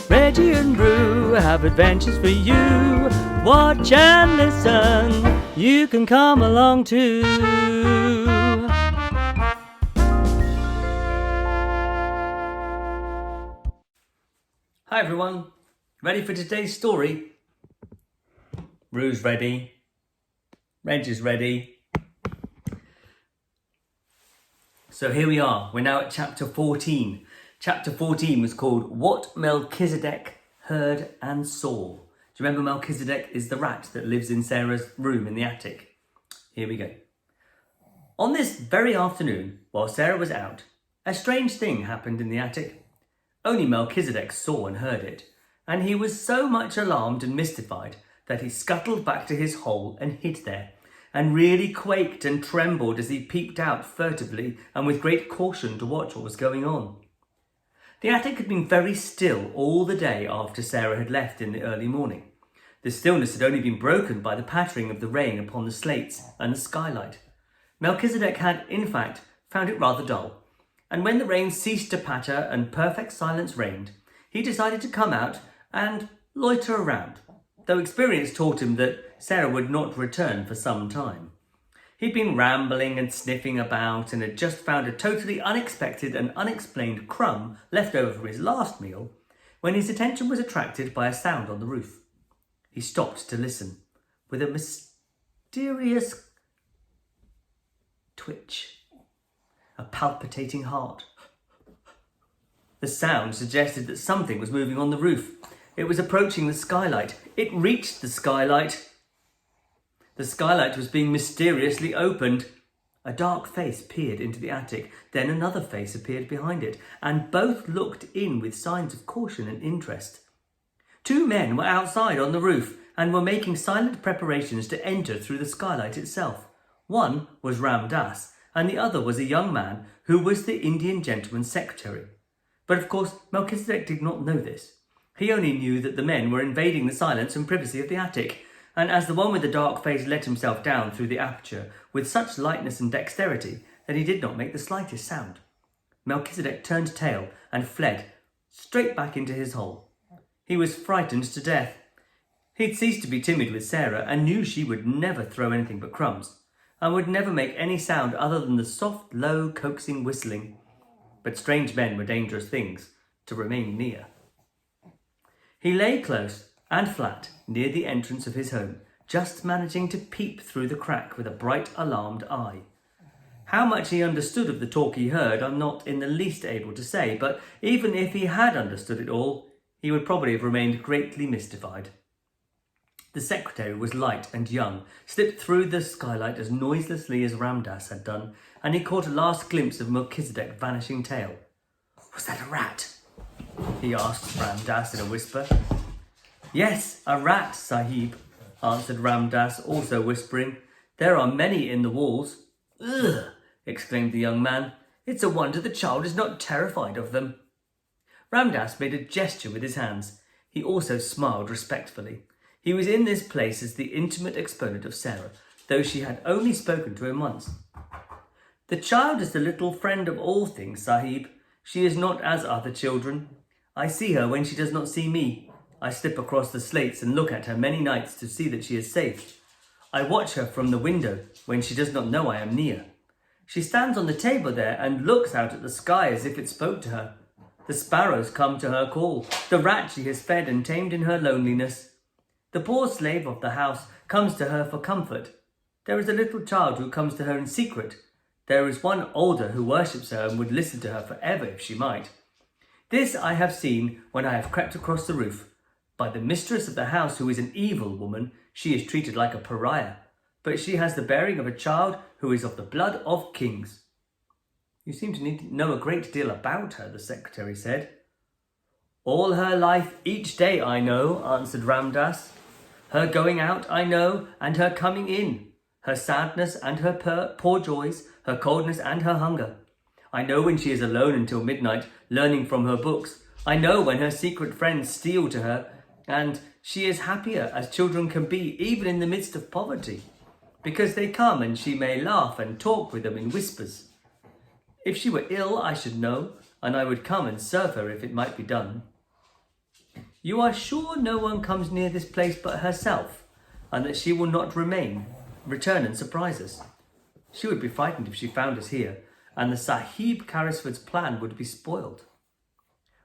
Reggie and Roo have adventures for you. Watch and listen, you can come along too. Hi everyone, ready for today's story? Roo's ready, Reggie's ready. So here we are, we're now at chapter 14. Chapter 14 was called What Melchizedek Heard and Saw. Do you remember Melchizedek is the rat that lives in Sarah's room in the attic? Here we go. On this very afternoon, while Sarah was out, a strange thing happened in the attic. Only Melchizedek saw and heard it, and he was so much alarmed and mystified that he scuttled back to his hole and hid there, and really quaked and trembled as he peeped out furtively and with great caution to watch what was going on. The attic had been very still all the day after Sarah had left in the early morning. The stillness had only been broken by the pattering of the rain upon the slates and the skylight. Melchizedek had, in fact, found it rather dull, and when the rain ceased to patter and perfect silence reigned, he decided to come out and loiter around, though experience taught him that Sarah would not return for some time. He'd been rambling and sniffing about and had just found a totally unexpected and unexplained crumb left over from his last meal when his attention was attracted by a sound on the roof. He stopped to listen with a mysterious twitch, a palpitating heart. The sound suggested that something was moving on the roof. It was approaching the skylight. It reached the skylight. The skylight was being mysteriously opened. A dark face peered into the attic, then another face appeared behind it, and both looked in with signs of caution and interest. Two men were outside on the roof and were making silent preparations to enter through the skylight itself. One was Ram Dass, and the other was a young man who was the Indian gentleman's secretary. But of course, Melchizedek did not know this. He only knew that the men were invading the silence and privacy of the attic, and as the one with the dark face let himself down through the aperture with such lightness and dexterity that he did not make the slightest sound, Melchizedek turned tail and fled straight back into his hole. He was frightened to death. He'd ceased to be timid with Sarah and knew she would never throw anything but crumbs, and would never make any sound other than the soft, low, coaxing whistling. But strange men were dangerous things to remain near. He lay close and flat near the entrance of his home, just managing to peep through the crack with a bright, alarmed eye. How much he understood of the talk he heard, I'm not in the least able to say, but even if he had understood it all, he would probably have remained greatly mystified. The secretary was light and young, slipped through the skylight as noiselessly as Ram Dass had done, and he caught a last glimpse of Melchizedek's vanishing tail. "Was that a rat?" he asked Ram Dass in a whisper. "Yes, a rat, Sahib," answered Ram Dass, also whispering. "There are many in the walls." "Ugh!" exclaimed the young man. "It's a wonder the child is not terrified of them." Ram Dass made a gesture with his hands. He also smiled respectfully. He was in this place as the intimate exponent of Sarah, though she had only spoken to him once. "The child is the little friend of all things, Sahib. She is not as other children. I see her when she does not see me. I slip across the slates and look at her many nights to see that she is safe. I watch her from the window when she does not know I am near. She stands on the table there and looks out at the sky as if it spoke to her. The sparrows come to her call, the rat she has fed and tamed in her loneliness. The poor slave of the house comes to her for comfort. There is a little child who comes to her in secret. There is one older who worships her and would listen to her forever if she might. This I have seen when I have crept across the roof. By the mistress of the house, who is an evil woman, she is treated like a pariah, but she has the bearing of a child who is of the blood of kings." "You seem to need to know a great deal about her," the secretary said. "All her life each day I know," answered Ram Dass. "Her going out I know, and her coming in, her sadness and her poor joys, her coldness and her hunger. I know when she is alone until midnight, learning from her books. I know when her secret friends steal to her, and she is happier as children can be, even in the midst of poverty, because they come and she may laugh and talk with them in whispers. If she were ill, I should know, and I would come and serve her if it might be done." You are sure no one comes near this place but herself, and that she will not return and surprise us? She would be frightened if she found us here, and the Sahib Carrisford's plan would be spoiled.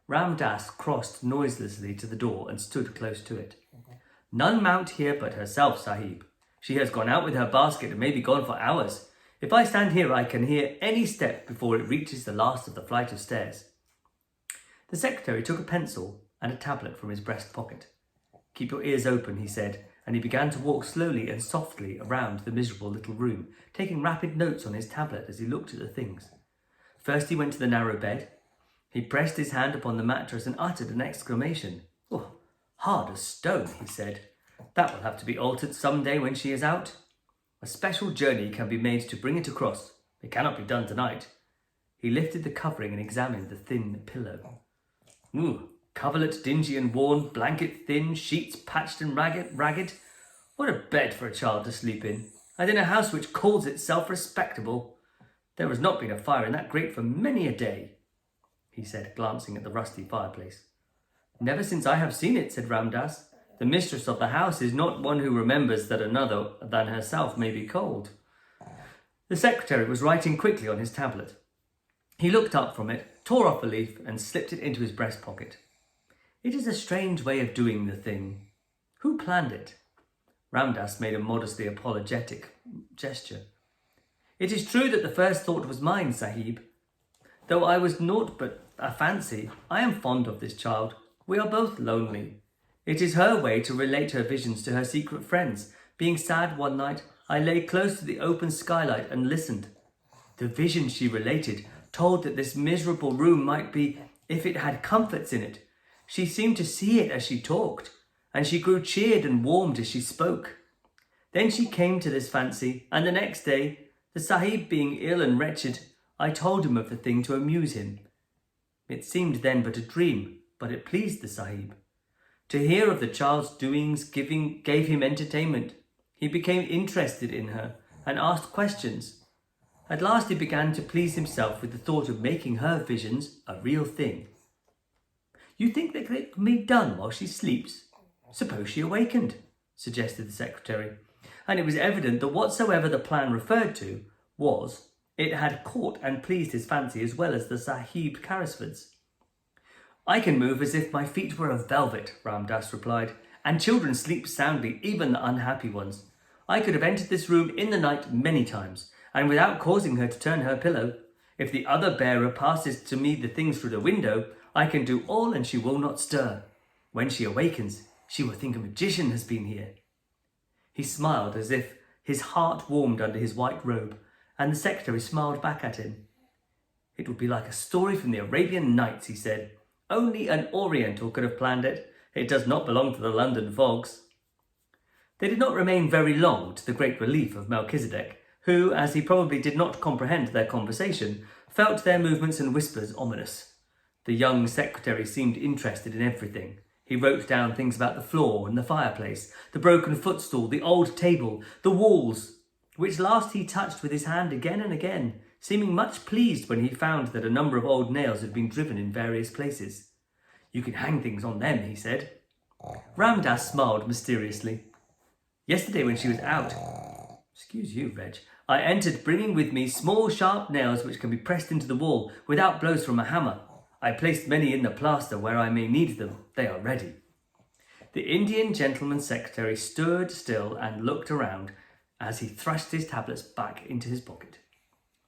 Ram Das crossed noiselessly to the door and stood close to it. None mount here but herself, Sahib. She has gone out with her basket and may be gone for hours. If I stand here, I can hear any step before it reaches the last of the flight of stairs. The secretary took a pencil and a tablet from his breast pocket. Keep your ears open, he said, and he began to walk slowly and softly around the miserable little room, taking rapid notes on his tablet as he looked at the things. First he went to the narrow bed. He pressed his hand upon the mattress and uttered an exclamation. Oh, hard as stone, he said. That will have to be altered some day when she is out. A special journey can be made to bring it across. It cannot be done tonight. He lifted the covering and examined the thin pillow. Coverlet dingy and worn, blanket thin, sheets patched and ragged. What a bed for a child to sleep in, and in a house which calls itself respectable. There has not been a fire in that grate for many a day, he said, glancing at the rusty fireplace. Never since I have seen it, said Ram Das. The mistress of the house is not one who remembers that another than herself may be cold. The secretary was writing quickly on his tablet. He looked up from it, tore off a leaf, and slipped it into his breast pocket. It is a strange way of doing the thing. Who planned it? Ram Das made a modestly apologetic gesture. It is true that the first thought was mine, Sahib. Though I was naught but a fancy, I am fond of this child. We are both lonely. It is her way to relate her visions to her secret friends. Being sad one night, I lay close to the open skylight and listened. The vision she related told that this miserable room might be if it had comforts in it. She seemed to see it as she talked, and she grew cheered and warmed as she spoke. Then she came to this fancy, and the next day, the Sahib being ill and wretched, I told him of the thing to amuse him. It seemed then but a dream, but it pleased the Sahib. To hear of the child's doings gave him entertainment. He became interested in her and asked questions. At last he began to please himself with the thought of making her visions a real thing. You think that it can be done while she sleeps? Suppose she awakened, suggested the secretary. And it was evident that whatsoever the plan referred to was, it had caught and pleased his fancy as well as the Sahib Carrisford's. I can move as if my feet were of velvet, Ram Das replied, and children sleep soundly, even the unhappy ones. I could have entered this room in the night many times, and without causing her to turn her pillow. If the other bearer passes to me the things through the window, I can do all and she will not stir. When she awakens, she will think a magician has been here. He smiled as if his heart warmed under his white robe, and the secretary smiled back at him. It would be like a story from the Arabian Nights, he said. Only an Oriental could have planned it. It does not belong to the London fogs. They did not remain very long, to the great relief of Melchizedek, who, as he probably did not comprehend their conversation, felt their movements and whispers ominous. The young secretary seemed interested in everything. He wrote down things about the floor and the fireplace, the broken footstool, the old table, the walls, which last he touched with his hand again and again, seeming much pleased when he found that a number of old nails had been driven in various places. You can hang things on them, he said. Ram Das smiled mysteriously. Yesterday when she was out, excuse you, Reg, I entered bringing with me small sharp nails which can be pressed into the wall without blows from a hammer. I placed many in the plaster where I may need them. They are ready. The Indian gentleman's secretary stood still and looked around as he thrust his tablets back into his pocket.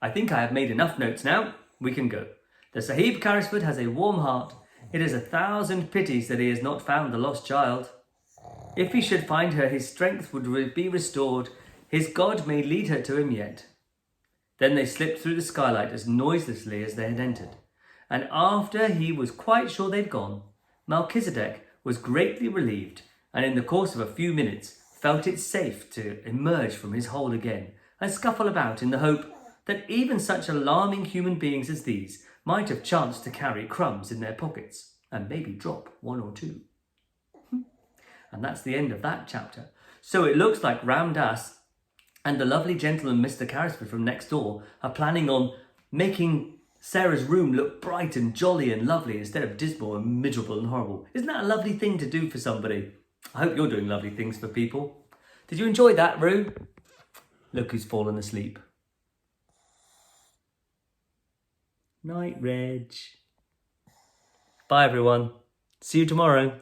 I think I have made enough notes now. We can go. The Sahib Carrisford has a warm heart. It is 1,000 pities that he has not found the lost child. If he should find her, his strength would be restored. His God may lead her to him yet. Then they slipped through the skylight as noiselessly as they had entered. And after he was quite sure they'd gone, Melchizedek was greatly relieved, and in the course of a few minutes felt it safe to emerge from his hole again and scuffle about in the hope that even such alarming human beings as these might have chanced to carry crumbs in their pockets and maybe drop one or two. And that's the end of that chapter. So it looks like Ram Das and the lovely gentleman Mr. Carrisford from next door are planning on making Sarah's room looked bright and jolly and lovely instead of dismal and miserable and horrible. Isn't that a lovely thing to do for somebody? I hope you're doing lovely things for people. Did you enjoy that, Roo? Look who's fallen asleep. Night, Reg. Bye, everyone. See you tomorrow.